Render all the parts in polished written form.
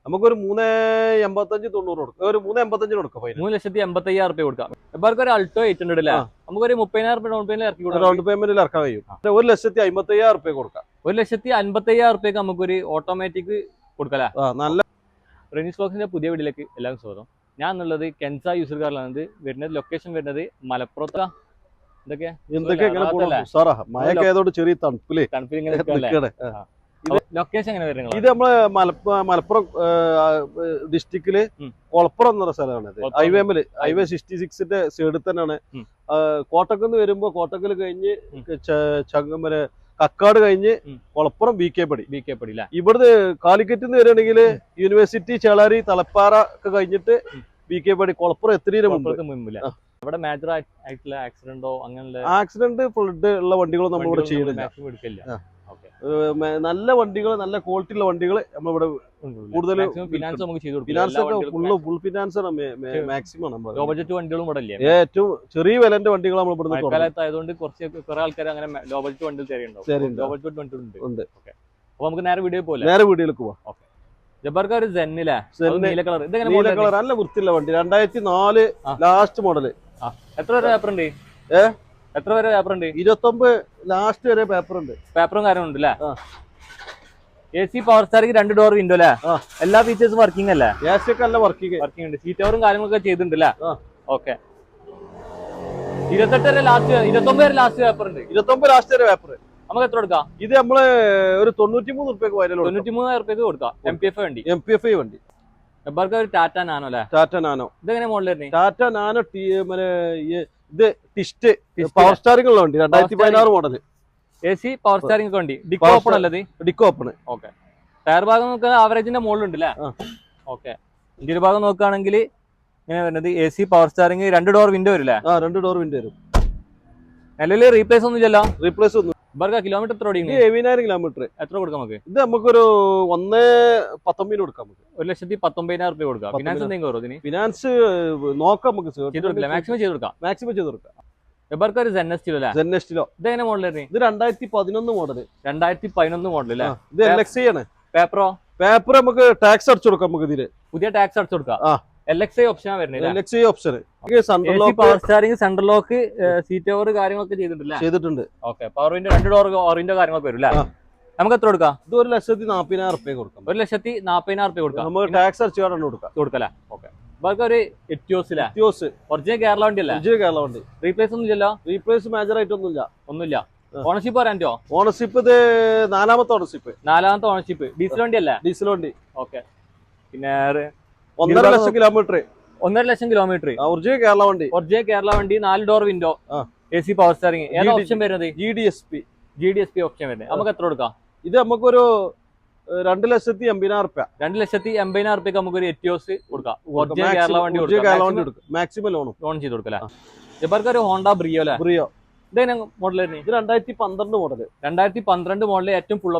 നമുക്കൊരു 385-90 കൊടുക്കാം, ഒരു 385 കൊടുക്കാം. 3,85,000 റുപ്യ കൊടുക്കാം. ഇവർക്ക് ഒരു അൾട്ടോ 800 അല്ലേ, നമുക്കൊരു 30,000 റുപ്യ ഡൗൺ പേയ്മെന്റ് ഇറക്കി കൊടുക്കാം. ഡൗൺ പേയ്മെന്റിൽ ഇറക്കാൻ കഴിയും. 1,55,000 റുപ്യ കൊടുക്കാം. 1,55,000 റുപ്യക്ക് നമുക്കൊരു ഓട്ടോമാറ്റിക് കൊടുക്കല്ലേ. നല്ല റെനീസ് ബ്ലോഗ്സിന്റെ പുതിയ വീഡിയോയിലേക്ക് എല്ലാവരും സ്വാഗതം. ഞാൻ എന്നുള്ളത് കെൻസ യൂസർ കാറിലാണ് വരുന്നത്. ലൊക്കേഷൻ വരുന്നത് മലപ്പുറത്ത്. മഴയൊക്കെ ആയതുകൊണ്ട് ചെറിയ തണുപ്പില് ലൊക്കേഷൻ എങ്ങനെ വരുന്നത്? ഇത് നമ്മള് മലപ്പുറം ഡിസ്ട്രിക്റ്റില് കൊളപ്പുറം എന്ന സ്ഥലമാണ്. ഹൈവേ 66ന്റെ സൈഡിൽ തന്നെയാണ്. കോട്ടക്കുന്ന് വരുമ്പോ കോട്ടക്കൽ കഴിഞ്ഞ് ചങ്ങമര കക്കാട് കഴിഞ്ഞ് കൊളപ്പുറം ബി കെ പടി. ഇവിടുന്ന് കാലിക്കറ്റ് നിന്ന് വരികയാണെങ്കിൽ യൂണിവേഴ്സിറ്റി ചേളാരി തലപ്പാറ ഒക്കെ കഴിഞ്ഞിട്ട് ബി കെ പടി കൊളപ്പുറം എത്തുന്നതിന് മുമ്പില്ല. ഇവിടെ മേജർ ആയിട്ടുള്ള ആക്സിഡന്റോ അങ്ങനെ ആക്സിഡന്റ് ഫ്ലഡ് ഉള്ള വണ്ടികളോ നമ്മളിവിടെ ചെയ്യുന്നില്ല. നല്ല വണ്ടികൾ, നല്ല ക്വാളിറ്റി ഉള്ള വണ്ടികൾ നമ്മളിവിടെ കൂടുതൽ full finance maximum. Low budget വണ്ടികളും ഇവിടെ ഇല്ലേ? ഏറ്റവും ചെറിയ വിലന്റെ വണ്ടികൾ നമ്മൾ ഇവിടെ ആയതുകൊണ്ട് കുറച്ച് കുറെ ആൾക്കാർ അങ്ങനെ ലോ ബഡ്ജറ്റ് വണ്ടികൾ തരുന്നുണ്ടോ? Low budget വണ്ടികളുണ്ട്. അപ്പൊ നമുക്ക് നേരെ വീഡിയോ പോലെ വീഡിയോയിലേക്ക് പോവാം. ജബാർക്ക് ഒരു സെന്നിലെ നീല കളർ, നീല കളർ നല്ല വൃത്തിയുള്ള വണ്ടി. 2004 ലാസ്റ്റ് മോഡല്. എത്ര വരെ പേപ്പർ ഉണ്ട്? എത്ര വരെ പേപ്പർ ഉണ്ട്? 29 ലാസ്റ്റ് വരെ പേപ്പർ ഉണ്ട്. പേപ്പറും കാര്യങ്ങളും ഉണ്ട് അല്ലേ? AC power steering 2 door window അല്ലേ? എല്ലാ ഫീച്ചേഴ്സും വർക്കിംഗ് അല്ലേ? വർക്കിംഗ് ഉണ്ട്. സീറ്റ് കവറും കാര്യങ്ങളൊക്കെ ചെയ്തിട്ടുണ്ട് അല്ലേ? ഓക്കെ. 28 വരെ ലാസ്റ്റ്, 29 വരെ ലാസ്റ്റ് പേപ്പർ ഉണ്ട്. 29 ലാസ്റ്റ് വരെ പേപ്പർ നമുക്ക് എത്ര കൊടുക്കാം? ഇത് നമ്മള് ഒരു 93 റുപ്യക്ക് 93,000 റുപ്യക്ക് കൊടുക്കാം. MPF വണ്ടി. എബാർക്ക് ഒരു ടാറ്റ നാനോ അല്ലേ? ടാറ്റ നാനോ. ഇതെങ്ങനെ മോഡലായിരുന്നു? ടാറ്റ നാനോ ഇത് ടിസ്റ്റ് പവർ സ്റ്റാറിംഗ് ഉള്ള വണ്ടി. 2016 മോഡല്. AC പവർ സ്റ്റാറിംഗ് ഒക്കെ വണ്ടി. ഡിക്കോ ഓപ്പൺ അല്ലത്? ഡിക്കോ ഓപ്പൺ. ഓക്കെ. ടയർ ഭാഗം നോക്കുക ആവറേജിന്റെ മുകളിലുണ്ട് അല്ലേ? ഓക്കെ. ഇന്റീരിയർ ഭാഗം നോക്കുകയാണെങ്കിൽ ഇങ്ങനെ വരുന്നത് AC power steering 2 door window വരില്ലേ? 2 ഡോർ വിൻഡോ വരും. നിലവിൽ റീപ്ലേസ് ഒന്നും ഇല്ലല്ലോ? റീപ്ലേസ് ഒന്നും. കിലോമീറ്റർ എത്ര ഓടിക്കുന്നു? 70,000 കിലോമീറ്റർ. എത്ര കൊടുക്കാം നമുക്ക്? ഇത് നമുക്കൊരു 1,19 കൊടുക്കാം. 1,19,000 റുപ്യ കൊടുക്കാം. ഫിനാൻസ് എന്തെങ്കിലും കുറവ്? ഇതിന് ഫിനാൻസ് നോക്കാം, നമുക്ക് മാക്സിമം ചെയ്ത് കൊടുക്കാം. എബാർക്ക് ഒരു Zenestilo അല്ലേ? Zenestilo. ഇതെങ്ങനെ മോഡലായിരുന്നു? ഇത് 2011 മോഡല്. 2011 മോഡൽ അല്ലേ? ഇത് LXI ആണ്. പേപ്പറോ? പേപ്പർ നമുക്ക് ടാക്സ് അടിച്ചു കൊടുക്കാം. നമുക്ക് ഇതില് പുതിയ ടാക്സ് അടിച്ചു കൊടുക്കാം. LXI ഓപ്ഷനാണ് വരുന്നത്. LXI option. Power steering, central lock, seat cover കാര്യങ്ങളൊക്കെ ചെയ്തിട്ടുണ്ട്. ഓക്കെ. പവർ വിൻഡോ 2 ഡോർ ഓറിന്റെ കാര്യങ്ങളൊക്കെ വരും അല്ലേ? നമുക്ക് എത്ര കൊടുക്കാം? ഇത് 1,40,000 റുപ്യ കൊടുക്കാം. 1,40,000 റുപ്യ കൊടുക്കാം. നമുക്ക് ടാക്സ് അടിച്ചു കൊടുക്കാം. ഓക്കെ. ഒരു ഒറിജിനൽ കേരള വണ്ടി അല്ലേ? കേരള വണ്ടി. റീപ്ലേസ് ഒന്നും ഇല്ലല്ലോ? റീപ്ലേസ് മേജർ ആയിട്ടൊന്നുമില്ല. ഓണർഷിപ്പ് പറയാൻറ്റോ? ഓണർഷിപ്പ് ഇത് 4ാമത്തെ ഓണർഷിപ്പ്. ഡീസൽ വണ്ടി അല്ലേ? ഡീസൽ വണ്ടി. ഓക്കെ. പിന്നെ 1.5 ലക്ഷം കിലോമീറ്റർ. 1.5 ലക്ഷം കിലോമീറ്റർ. ഒറിജിനൽ കേരള വണ്ടി. 4 door window. AC power steering. ഏതാ ഓപ്ഷൻ വരുന്നത്? GDSP ഓപ്ഷൻ വരുന്നത്. നമുക്ക് എത്ര കൊടുക്കാം? ഇത് നമുക്കൊരു 2,80,000 റുപ്യ. 2,80,000 റുപ്യക്ക് നമുക്കൊരു എറ്റിയോസ് കൊടുക്കാം. കേരള വണ്ടി മാക്സിമം ലോൺ ചെയ്ത് കൊടുക്കാം. ഇവർക്ക് ഒരു ഹോണ്ട ബ്രിയോ അല്ലേ? ഇതെങ്ങനെ മോഡലായിരുന്നു? ഇത് 2012 മോഡല്. 2012 മോഡല്. ഏറ്റവും ഫുൾ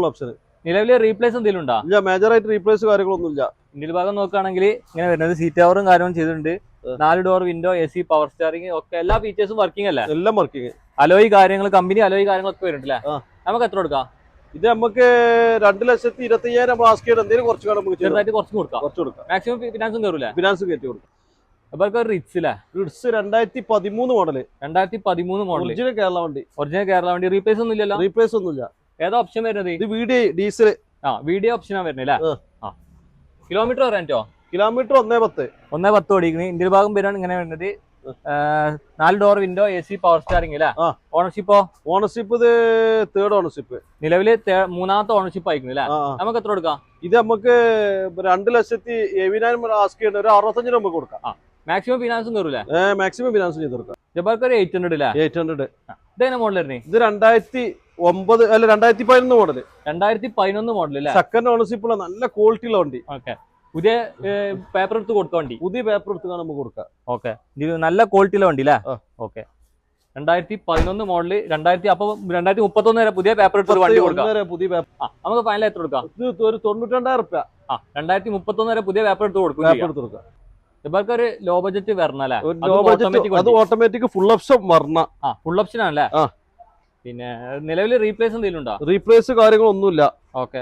ഓപ്ഷൻ. നിലവിൽ റീപ്ലേസ് എന്തെങ്കിലും ഉണ്ടോ? ഇല്ല, മേജർ ആയിട്ട് റീപ്ലേസ് കാര്യങ്ങളൊന്നും ഇല്ല. ഇന്ത്യൻ ഭാഗം നോക്കുകയാണെങ്കിൽ ഇങ്ങനെ വരുന്നത് സീറ്റ് കവറും കാര്യവും ചെയ്തിട്ടുണ്ട്. 4 door window, AC power steering ഒക്കെ എല്ലാ ഫീച്ചേഴ്സും വർക്കിംഗ് അല്ലേ? എല്ലാം വർക്കിംഗ്. അലോയ് കാര്യങ്ങൾ, കമ്പനി അലോയ് കാര്യങ്ങളൊക്കെ വരുന്നുണ്ടല്ലേ? നമുക്ക് എത്ര കൊടുക്കാം? ഇത് നമുക്ക് 2,20,000 നമ്മൾ ആസ്ക് ചെയ്ത് എന്തെങ്കിലും ചെറുതായിട്ട് കുറച്ച് കൊടുക്കാം. മാക്സിമം ഫിനാൻസും കയറൂല? ഫിനാൻസ് കയറ്റി കൊടുക്കും. അപ്പൊ Ritz 2013 model. 2013 model. Original Kerala വണ്ടി. റീപ്ലേസ് ഒന്നും ഇല്ലല്ലോ? റീപ്ലേസ് ഒന്നുമില്ല. ഏതാ ഓപ്ഷൻ വരുന്നത്? ഇത് ഡീസൽ. വീഡിയോ ഓപ്ഷനാ വരുന്നത് അല്ലേ? കിലോമീറ്റർ പറയാൻറ്റോ? കിലോമീറ്റർ 110 ഓടിക്കുന്നത്. ഇന്ത്യൻ ഭാഗം വരാണ് ഇങ്ങനെ വരുന്നത്. 4 door window, AC power steering അല്ലേ? ഓണർഷിപ്പ് ഇത് 3rd ഓണർഷിപ്പ്. നിലവില് 3ാമത്തെ ഓണർഷിപ്പ് ആയിരിക്കും അല്ലേ? നമുക്ക് എത്ര കൊടുക്കാം? ഇത് നമുക്ക് 2,70,000 ആസ്ക് ചെയ്യേണ്ട ഒരു 65 നമുക്ക് കൊടുക്കാം. മാക്സിമം ഫിനാൻസും കയറൂലേ? മാക്സിമം ഫിനാൻസ് ചെയ്ത് കൊടുക്കാം. ജബാർക്ക് ഒരു 800 അല്ലേ? 800. ഇതെങ്ങനെ മോഡലായിരുന്നു? ഇത് 2011 മോഡല്. 2011 മോഡൽ അല്ലേ? സെക്കൻഡ് ഓണർഷിപ്പ് ഉള്ള നല്ല ക്വാളിറ്റി ഉള്ള വണ്ടി. ഓക്കെ. പുതിയ പേപ്പർ എടുത്ത് കൊടുക്കാൻ വണ്ടി. പുതിയ പേപ്പർ എടുത്ത് നമുക്ക് കൊടുക്കാം. ഓക്കെ. ഇത് നല്ല ക്വാളിറ്റിയിലെ വണ്ടി അല്ലേ? ഓക്കെ. 2011 മോഡല്. 2031 വരെ പുതിയ പേപ്പർ എടുത്ത് വണ്ടി കൊടുക്കാം. നമുക്ക് ഫൈനൽ എത്ര കൊടുക്കാം? ഇത് ഒരു 92,000 റുപ്യ. 2031 വരെ പുതിയ പേപ്പർ എടുത്ത് കൊടുക്കും. ഇവർക്ക് ഒരു ലോ ബഡ്ജറ്റ് വരണല്ലേ? ഓട്ടോമാറ്റിക് ഫുൾ ഓപ്ഷൻ വരണ. ഫുൾ ഓപ്ഷൻ ആണല്ലേ? പിന്നെ നിലവിൽ റീപ്ലേസ് എന്തെങ്കിലും ഉണ്ടോ? റീപ്ലേസ് കാര്യങ്ങളൊന്നുമില്ല. ഓക്കെ.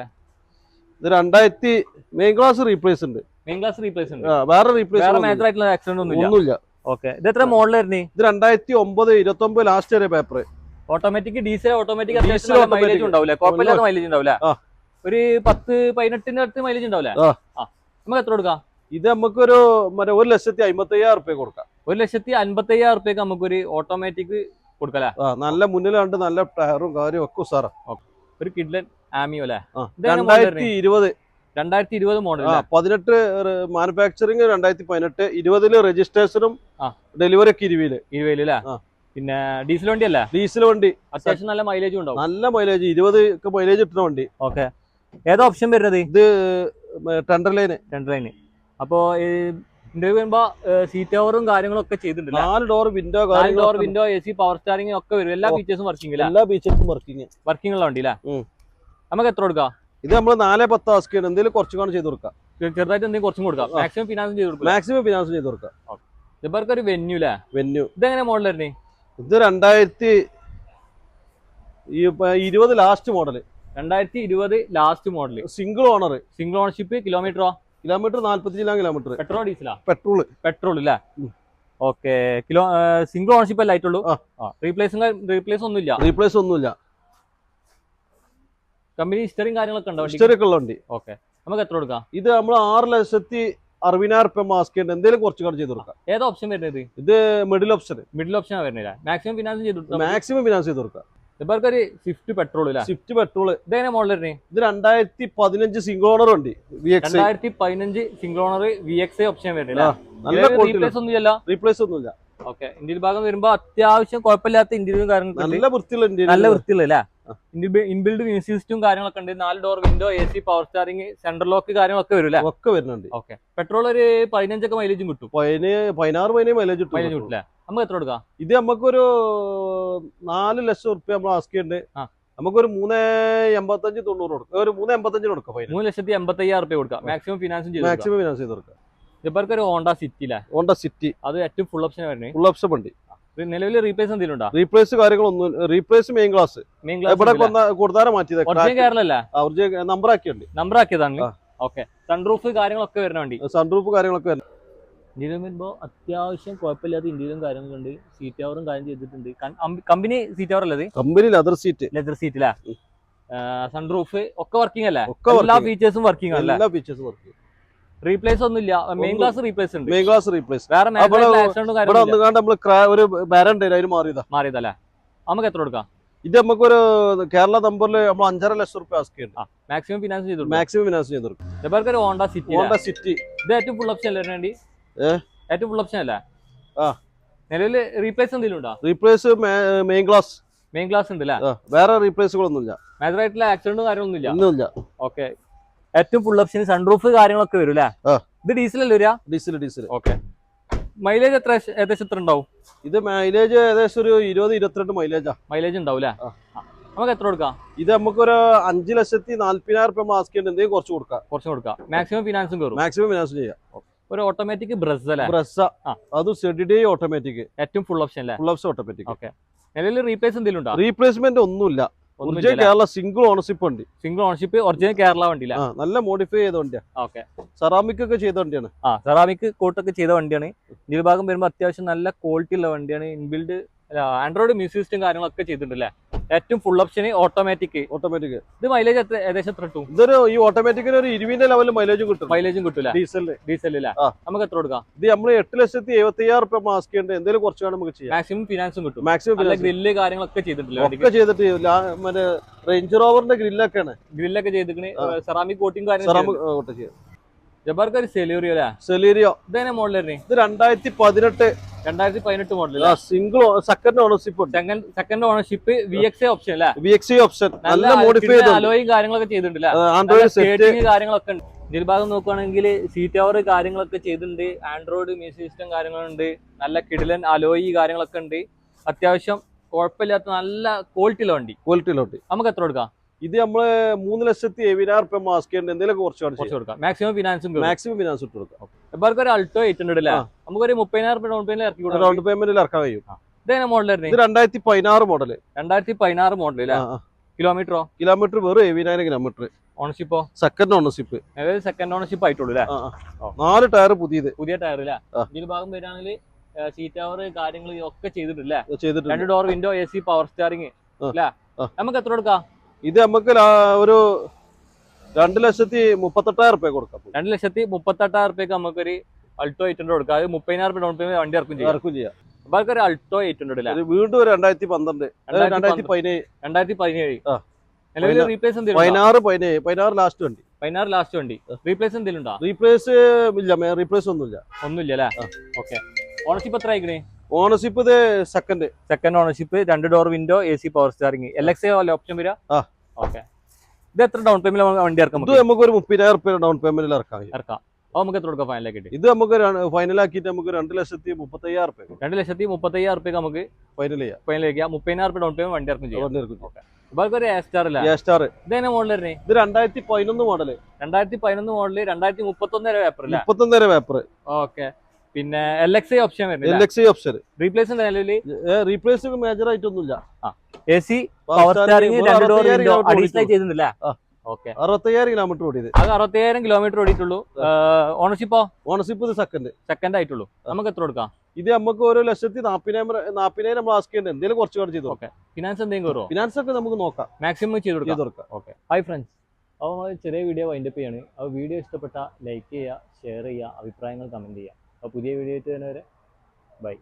ഇത് 2000 മെയിൻ ക്ലാസ് റീപ്ലേസ് ഉണ്ട്. മെയിൻ ക്ലാസ് റീപ്ലേസ് ഉണ്ട്. വേറെ റീപ്ലേസ് വേറെ മേജർ ആയിട്ടുള്ള ആക്സിഡന്റ് ഒന്നുമില്ല. ഓക്കെ. ഇത് എത്ര മോഡൽ ആയിരുന്നു? ഇത് 2009 29 ലാസ്റ്റ് വരെ പേപ്പർ. ഓട്ടോമാറ്റിക് ഡീസൽ ഓട്ടോമാറ്റിക് അത്യാവശ്യം മൈലേജ് ഉണ്ടാവില്ല, കുഴപ്പമില്ലാത്ത മൈലേജ് ഉണ്ടാവില്ല. ഒരു 10-18 അടുത്ത് മൈലേജ് ഉണ്ടാവില്ല. നമുക്ക് എത്ര കൊടുക്കാം? ഇത് നമുക്കൊരു 1,55,000 റുപ്യ കൊടുക്കാം. 1,55,000 റുപ്യക്ക് നമുക്കൊരു ഓട്ടോമാറ്റിക് കൊടുക്കല്ലേ? നല്ല മുന്നിലുണ്ട്, നല്ല ടയറും കാര്യവും ഒക്കെ സാറാ. ഒരു കിഡ്ലൻ ആമിയോ അല്ലേ? 2020 മോഡൽ. 18 മാനുഫാക്ചറിങ്, 2018 20 രജിസ്ട്രേഷനും ഡെലിവറി ഒക്കെ 20 അല്ലേ? പിന്നെ ഡീസൽ വണ്ടി അല്ലേ? ഡീസൽ വണ്ടി അത്യാവശ്യം നല്ല മൈലേജ് ഉണ്ടാവും. നല്ല മൈലേജ് 20 ഒക്കെ മൈലേജ് കിട്ടുന്ന വണ്ടി. ഓക്കെ. ഏതാ ഓപ്ഷൻ വരുന്നത്? ഇത് ടെൻഡർ ലൈന്. അപ്പോ ഇന്റർവ്യൂ വരുമ്പോ സീറ്റ് കവറും കാര്യങ്ങളൊക്കെ ചെയ്തിട്ടുണ്ട്. 4 door window, AC, power steering ഒക്കെ വരും. എല്ലാ ഫീച്ചേഴ്സും വർക്കിംഗ് എല്ലാ ഫീച്ചേഴ്സും വർക്കിംഗ് ഉള്ള വണ്ടി അല്ലേ? നമുക്ക് എത്ര കൊടുക്കാം? ഇത് നമ്മൾ 4-10 ആസ്കിയാണ്. എന്തെങ്കിലും കുറച്ചും ചെയ്ത് കൊടുക്കാം. ചെറുതായിട്ട് എന്തെങ്കിലും കുറച്ചും കൊടുക്കാം. മാക്സിമം ഫിനാൻസ് ചെയ്ത് കൊടുക്കാം. ഇവർക്ക് ഒരു വെന്യൂ അല്ലേ? വെന്യൂ. ഇതെങ്ങനെ മോഡൽ ആയിരുന്നു? ഇത് 2020 last model. 2020 last model. Single ownership. Kilometre 45 kilometre. Petrol ഡീസലാ? പെട്രോൾ അല്ലേ? ഓക്കെ. സിംഗിൾ ഓണർഷിപ്പ് അല്ലേ ആയിട്ടുള്ളൂ? റീപ്ലേസ് ഒന്നുമില്ല. കമ്പനി ഹിസ്റ്ററിയും കാര്യങ്ങളൊക്കെ ഉണ്ടോ? ഹിസ്റ്ററിയൊക്കെ ഉള്ള വണ്ടി. ഓക്കെ. നമുക്ക് എത്ര കൊടുക്കാം? ഇത് നമ്മൾ 6,60,000 റുപ്യ മാസ്ക് ഉണ്ട്. എന്തെങ്കിലും കുറച്ച് ചെയ്ത് കൊടുക്കാം. ഏതാ ഓപ്ഷൻ വരുന്നത്? ഇത് മിഡിൽ ഓപ്ഷൻ വരുന്നില്ല. മാക്സിമം ഫിനാൻസ് ചെയ്ത് കൊടുക്കാം. ഇവർക്ക് ഒരു സ്വിഫ്റ്റ് പെട്രോൾ. ഇതെങ്ങനെ മോഡൽ വരുന്നത്? ഇത് 2015 സിംഗിൾ ഓണർ വണ്ടി. 2015 സിംഗിൾ ഓണർ VXI ഓപ്ഷൻ വരുന്നില്ല. റീപ്ലേസ് ഒന്നുമില്ല. ഓക്കെ. ഇന്ത്യൻ ഭാഗം വരുമ്പോ അത്യാവശ്യം കുഴപ്പമില്ലാത്ത ഇന്ത്യയും കാര്യങ്ങളും നല്ല വൃത്തിയുള്ള ഇൻബിൽഡ് മ്യൂസിക് സിസ്റ്റവും കാര്യങ്ങളൊക്കെ ഉണ്ട്. 4 door window, AC, power steering, central lock കാര്യങ്ങളൊക്കെ വരും. ഒക്കെ വരുന്നുണ്ട്. ഓക്കെ. പെട്രോൾ ഒരു 15 ഒക്കെ മൈലേജും കിട്ടും. 16 മൈലേജ് കിട്ടില്ല. നമുക്ക് എത്ര കൊടുക്കാം? ഇത് നമുക്കൊരു 4 ലക്ഷം റുപ്യ നമ്മൾ ആസ്കിയുണ്ട്. നമുക്കൊരു 3,85,90 കൊടുക്കാം. ഒരു 3,85 കൊടുക്കാം. 3,85,000 റുപ്യ കൊടുക്കാം. മാക്സിമം ഫിനാൻസ് ചെയ്ത് കൊടുക്കാം. ഇവർക്ക് ഒരു ഹോണ്ട സിറ്റി. അത് ഏറ്റവും ഫുൾ ഓപ്ഷൻ വരുന്നത്. ഫുൾ ഓപ്ഷൻ വണ്ടി. നിലവിൽ റീപ്ലേസ് എന്തെങ്കിലും ഉണ്ടോ? റീപ്ലേസ് കാര്യങ്ങളൊന്നും. റീപ്ലേസ് മെയിൻ ക്ലാസ് ഇവിടെ കൊടുത്താര മാറ്റിയത്. നമ്പർ ആക്കിയതാണ്. ഓക്കെ. സൺറൂഫ് കാര്യങ്ങളൊക്കെ വരുന്ന വണ്ടി. ഇന്ത്യയിലും വരുമ്പോ അത്യാവശ്യം കുഴപ്പമില്ലാത്ത ഇന്ത്യയിലും കാര്യങ്ങളുണ്ട്. സീറ്റ് കവറും കാര്യം ചെയ്തിട്ടുണ്ട്. കമ്പനി സീറ്റ് കവർ അല്ലേ? കമ്പനി ലെതർ സീറ്റ് അല്ലേ? സൺറൂഫ് ഒക്കെ വർക്കിംഗ് അല്ലേ? എല്ലാ ഫീച്ചേഴ്സും വർക്കിംഗ് അല്ലേ? റീപ്ലേസ് ഒന്നുമില്ല. മെയിൻ ക്ലാസ് റീപ്ലേസ് ഉണ്ട്. വേറെ മാറിയതല്ലേ? നമുക്ക് എത്ര കൊടുക്കാം? ഇത് നമുക്കൊരു കേരള നമ്പറിൽ നമ്മൾ 5.5 ലക്ഷം റുപ്യ ആസ്കിയുണ്ട്. മാക്സിമം ഫിനാൻസ് ചെയ്ത് കൊടുക്കും. ഇവർക്ക് ഒരു ഹോണ്ട സിറ്റി. ഇത് ഏറ്റവും ഫുൾ ഓപ്ഷൻ അല്ലേ വേണ്ടി? ഏറ്റവും ഫുൾ ഓപ്ഷൻ അല്ലേ? നിലവിൽ റീപ്ലേസ് എന്തെങ്കിലും ഉണ്ടോ? റീപ്ലേസ് മെയിൻ ക്ലാസ് ഉണ്ട് അല്ലേ? വേറെ റീപ്ലേസുകളൊന്നുമില്ല. മേജർ ആയിട്ടുള്ള ആക്സിഡന്റും കാര്യങ്ങളൊന്നുമില്ല. ഓക്കെ. ഏറ്റവും ഫുൾ ഓപ്ഷൻ സൺറൂഫ് കാര്യങ്ങളൊക്കെ വരും അല്ലേ? ഇത് ഡീസൽ അല്ലേ വരിക? ഡീസൽ. ഓക്കെ. മൈലേജ് ഏകദേശം എത്ര ഉണ്ടാവും? ഇത് മൈലേജ് ഏകദേശം ഒരു 20-22 മൈലേജ് ഉണ്ടാവും അല്ലേ? നമുക്ക് എത്ര കൊടുക്കാം? ഇത് നമുക്കൊരു 5,40,000 റുപ്യ മാസ്ക് ഉണ്ട്. എന്തെങ്കിലും കുറച്ച് കൊടുക്കാം. മാക്സിമം ഫിനാൻസും ചെയ്യാം. ഒരു ഓട്ടോമാറ്റിക് ബ്രസ് അല്ലേ? അത് ZD ഓട്ടോമാറ്റിക്. ഏറ്റവും ഫുൾ ഓപ്ഷൻ അല്ലേ? Full option automatic. ഓക്കെ. നിലവിൽ റീപ്ലേസ് എന്തെങ്കിലും ഉണ്ടോ? റീപ്ലേസ്മെന്റ് ഒന്നുമില്ല. Kerala single ownership original Kerala വണ്ടി. നല്ല മോഡിഫൈ ചെയ്ത വണ്ടിയാണ്. ഓക്കെ. സെറാമിക് ഒക്കെ ചെയ്ത വണ്ടിയാണ്. സെറാമിക് കോട്ടൊക്കെ ചെയ്ത വണ്ടിയാണ്. ഇതിൽ ഭാഗം വരുമ്പോൾ അത്യാവശ്യം നല്ല ക്വാളിറ്റി ഉള്ള വണ്ടിയാണ്. ഇൻബിൽഡ് ആൻഡ്രോയിഡ് മ്യൂസിക് സിസ്റ്റം കാര്യങ്ങളൊക്കെ ചെയ്തിട്ടുണ്ടല്ലേ? ഏറ്റവും ഫുൾ ഓപ്ഷൻ ഓട്ടോമാറ്റിക്. ഇത് മൈലേജ് ഏകദേശം എത്ര കിട്ടും? ഇതൊരു ഈ ഓട്ടോമാറ്റിക്കിന് ഒരു 20 ലെവലിൽ മൈലേജും കിട്ടില്ല. ഡീസലില്ല. നമുക്ക് എത്ര കൊടുക്കാം? ഇത് നമ്മൾ 8,70,000 റുപ്യ മാസ്ക് ഉണ്ട്. എന്തെങ്കിലും കുറച്ച് നമുക്ക് ചെയ്യാം. മാക്സിമം ഫിനാൻസും കിട്ടും. ഗ്രില്ല് കാര്യങ്ങളൊക്കെ ചെയ്തിട്ട് മറ്റേ റേഞ്ച് റോവറിന്റെ ഗ്രില്ലൊക്കെ ചെയ്തിട്ട് സെറാമിക് കോട്ടിങ് കാര്യങ്ങൾ. ജബാർക്ക് ഒരു സെലീരിയോ. ഇതന്നെ മോഡൽ വരുന്നത്? ഇത് 2018 model. Single second ownership VXI option അല്ലേ? നല്ല മോഡിഫൈ അലോയും കാര്യങ്ങളൊക്കെ ചെയ്തിട്ടുണ്ട്. കാര്യങ്ങളൊക്കെ ഉണ്ട്. ഇതിൽ ഭാഗം നോക്കുകയാണെങ്കിൽ സീറ്റ് കവർ കാര്യങ്ങളൊക്കെ ചെയ്തിട്ടുണ്ട്. ആൻഡ്രോയിഡ് മ്യൂസിക് സിസ്റ്റം കാര്യങ്ങളുണ്ട്. നല്ല കിടിലൻ അലോയി കാര്യങ്ങളൊക്കെ ഉണ്ട്. അത്യാവശ്യം കുഴപ്പമില്ലാത്ത നല്ല ക്വാളിറ്റിയിലുള്ള വണ്ടി. നമുക്ക് എത്ര കൊടുക്കാം? ഇത് നമ്മള് 3,70,000 റുപ്യ മാസ്ക് ഉണ്ട്. എന്തെങ്കിലും കുറച്ച് കൊടുക്കാം. മാക്സിമം ഫിനാൻസ് കൊടുക്കാം. ഇവർക്ക് ഒരു അൾട്ടോ 800 അല്ലേ? നമുക്കൊരു 30,000 റുപ്യ ഡൗൺ പേയ്മെന്റ് ഇറക്കി കൊടുക്കാം. ഡൗൺ പേയ്മെന്റിൽ ഇറക്കാൻ കഴിയും. ഇതേ മോഡൽ? ഇത് 2016 മോഡൽ. 2016 മോഡൽ അല്ലേ? കിലോമീറ്ററോ? കിലോമീറ്റർ വെറും 70,000 കിലോമീറ്റർ. ഓണർഷിപ്പോ? Second ownership. അതായത് സെക്കൻഡ് ഓണർഷിപ്പ് ആയിട്ടുള്ളൂ അല്ലേ? 4 ടയർ പുതിയത്. പുതിയ ടയർ അല്ലേ? ഇതിൽ ഭാഗം വരികയാണെങ്കിൽ സീറ്റ് കവർ കാര്യങ്ങൾ ഒക്കെ ചെയ്തിട്ടില്ലേ? ചെയ്തിട്ടുണ്ട്. 2 door window, AC, power steering അല്ലേ? നമുക്ക് എത്ര കൊടുക്കാം? ഇത് നമുക്ക് ഒരു 2,38,000 കൊടുക്കാം. 2,38,000 നമുക്കൊരു അൾട്ടോ 800 കൊടുക്കാം. അത് 30,000 ഡൗൺ പേയ്മെന്റ് വണ്ടി ഇറക്കും ചെയ്യാം. അപ്പൊ ഒരു അൾട്ടോ 800 അല്ലേ? വീണ്ടും 2012 2017 നിലവിൽ റീപ്ലേസ് 16 ലാസ്റ്റ് വണ്ടി. 16 ലാസ്റ്റ് വണ്ടി. റീപ്ലേസ് എന്തെങ്കിലും ഉണ്ടോ? റീപ്ലേസ് ഇല്ല, റീപ്ലേസ് ഒന്നുമില്ല അല്ലേ? ഓക്കെ. ഓണർഷിപ്പ് എത്ര ആയിക്കണേ? ഓണർഷിപ്പ് ഇത് second ownership, 2 door window, AC, power steering, LXA option വരിക. ഓക്കെ. ഇത് എത്ര ഡൗൺ പേയ്മെന്റ് വണ്ടി ഇറക്കാം? ഇത് നമുക്ക് ഒരു 30,000 ഡൗൺ പേയ്മെന്റിൽ ഇറക്കാം. അപ്പൊ നമുക്ക് എത്ര കൊടുക്കാം ഫൈനലാക്കിയിട്ട്? ഇത് നമുക്ക് ഫൈനലാക്കിയിട്ട് നമുക്ക് 2,35,000. 2,35,000 നമുക്ക് ഫൈനൽ ചെയ്യാം. 30,000 ഡൗൺ പേയ്മെന്റ് വണ്ടി ഇറക്കും ചെയ്യാം. ഒരു A-Star അല്ലേ? ഇതന്നെ മോഡൽ വരുന്നേ? ഇത് 2011 മോഡല്. 2011 മോഡല്, 2031 പേപ്പർ അല്ലേ? 31 പേപ്പർ. ഓക്കെ. പിന്നെ LXA ഓപ്ഷൻ വരുന്നത്. LXA option. റീപ്ലേസ് നിലവില് റീപ്ലേസ് മേജർ ആയിട്ടൊന്നുമില്ല. AC, power steering, 2 door window additional ചെയ്തിട്ടില്ല. ഓക്കെ. 60,000 കിലോമീറ്റർ ഓടിയത്. അത് 60,000 കിലോമീറ്റർ ഓടിയിട്ടുള്ളൂ. ഓണർഷിപ്പോ? ഓണർഷിപ്പ് ഇത് സെക്കൻഡ് ആയിട്ടുള്ളൂ. നമുക്ക് എത്ര കൊടുക്കാം? ഇത് നമുക്ക് 1,40,000 നമ്മൾ ആസ്ക് ചെയ്യുന്നത്. എന്തെങ്കിലും കുറച്ച് ചെയ്തു. ഓക്കെ. ഫിനാൻസ് എന്തെങ്കിലും കയറുമോ? ഫിനാൻസ് ഒക്കെ നമുക്ക് നോക്കാം, മാക്സിമം ചെയ്ത് കൊടുക്കാം. ഓക്കെ. ഹായ് ഫ്രണ്ട്സ്, അപ്പോൾ ചെറിയ വീഡിയോ വൈൻഡപ്പ് ചെയ്യാണ്. അപ്പോൾ വീഡിയോ ഇഷ്ടപ്പെട്ട ലൈക്ക് ചെയ്യുക, ഷെയർ ചെയ്യുക, അഭിപ്രായങ്ങൾ കമന്റ് ചെയ്യുക. അപ്പോൾ പുതിയ വീഡിയോ ആയിട്ട് തന്നെ വരെ ബൈ.